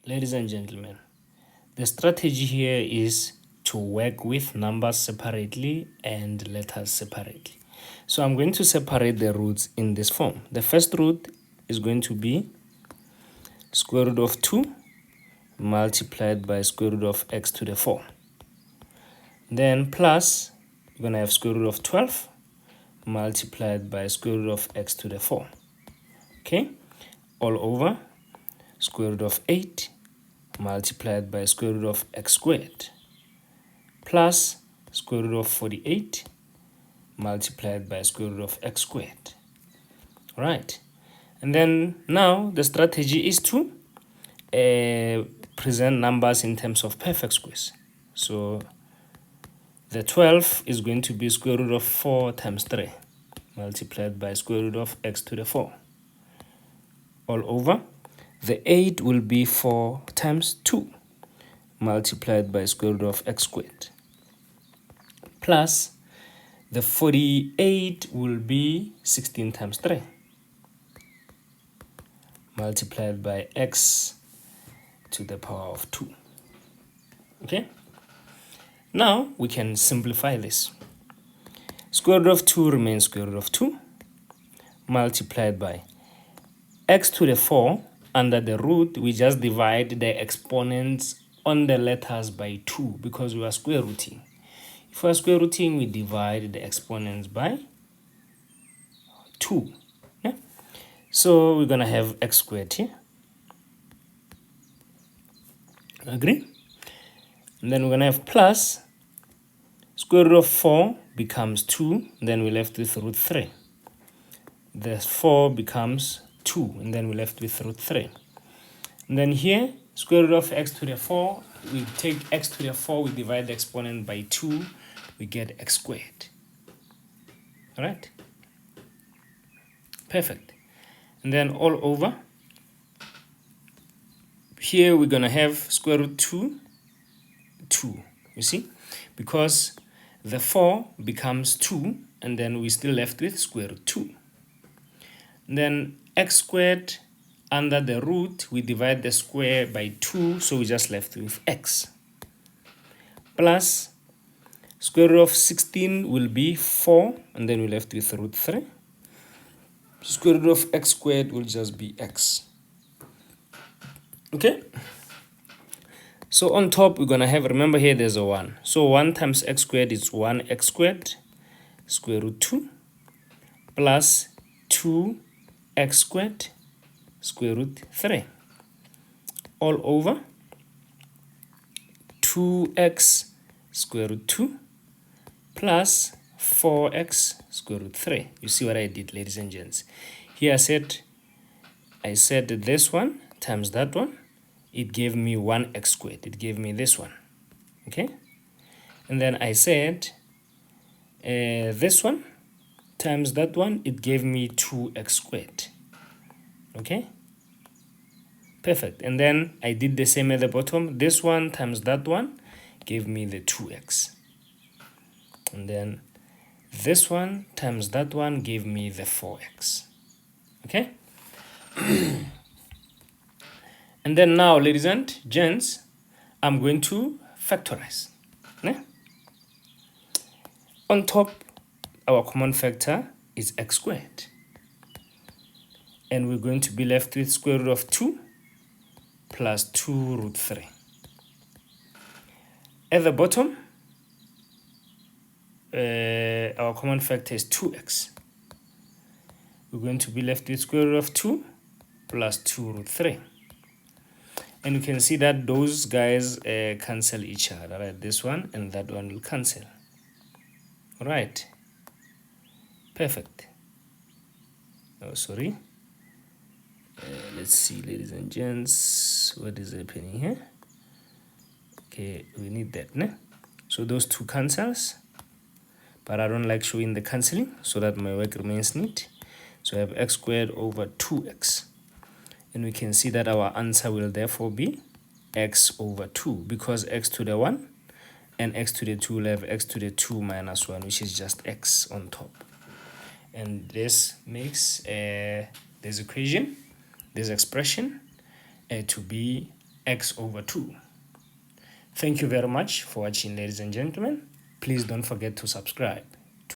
ladies and gentlemen, the strategy here is to work with numbers separately and letters separately. So I'm going to separate the roots in this form. The first root is going to be square root of 2 multiplied by square root of x to the 4. Then plus, you're going to have square root of 12 multiplied by square root of x to the 4. Okay, all over square root of 8 multiplied by square root of x squared plus square root of 48 multiplied by square root of x squared. All right, and then now the strategy is to present numbers in terms of perfect squares. So the 12 is going to be square root of 4 times 3 multiplied by square root of x to the 4 all over. The 8 will be 4 times 2 multiplied by square root of x squared plus the 48 will be 16 times 3 multiplied by x to the power of 2. Okay, now we can simplify this. Square root of 2 remains square root of 2 multiplied by x to the 4. Under the root, we just divide the exponents on the letters by 2 because we are square rooting. If we are square rooting, we divide the exponents by 2. Yeah? So we're going to have x squared here. Agree? And then we're going to have plus square root of 4 becomes 2. Then we're left with root 3. The 4 becomes 2, and then we're left with root 3. And then here, square root of x to the 4, we take x to the 4, we divide the exponent by 2, we get x squared. All right? Perfect. And then all over, here we're going to have square root 2, you see? Because the 4 becomes 2, and then we're still left with square root 2. And then x squared, under the root, we divide the square by 2, so we're just left with x. Plus, square root of 16 will be 4, and then we're left with root 3. Square root of x squared will just be x. Okay? So on top, we're going to have, remember here there's a 1. So 1 times x squared is 1x squared, square root 2, plus 2x squared, square root 3, all over 2x square root 2 plus 4x square root 3. You see what I did, ladies and gents? Here I said this one times that one, it gave me 1x squared. It gave me this one. Okay? And then I said this one times that one, it gave me 2x squared. Okay? Perfect. And then I did the same at the bottom. This one times that one gave me the 2x. And then this one times that one gave me the 4x. Okay? And then now, ladies and gents, I'm going to factorize. Yeah? On top, our common factor is x squared. And we're going to be left with square root of 2 plus 2 root 3. At the bottom, our common factor is 2x. We're going to be left with square root of 2 plus 2 root 3. And you can see that those guys cancel each other, right? This one and that one will cancel. All right. Perfect. Oh, sorry. Let's see, ladies and gents, what is happening here? Okay, we need that, ne? So those two cancels, but I don't like showing the cancelling so that my work remains neat. So I have x squared over 2x. And we can see that our answer will therefore be x over 2, because x to the 1 and x to the 2 will have x to the 2 minus 1, which is just x on top. And this makes this equation, this expression, to be x over 2. Thank you very much for watching, ladies and gentlemen. Please don't forget to subscribe.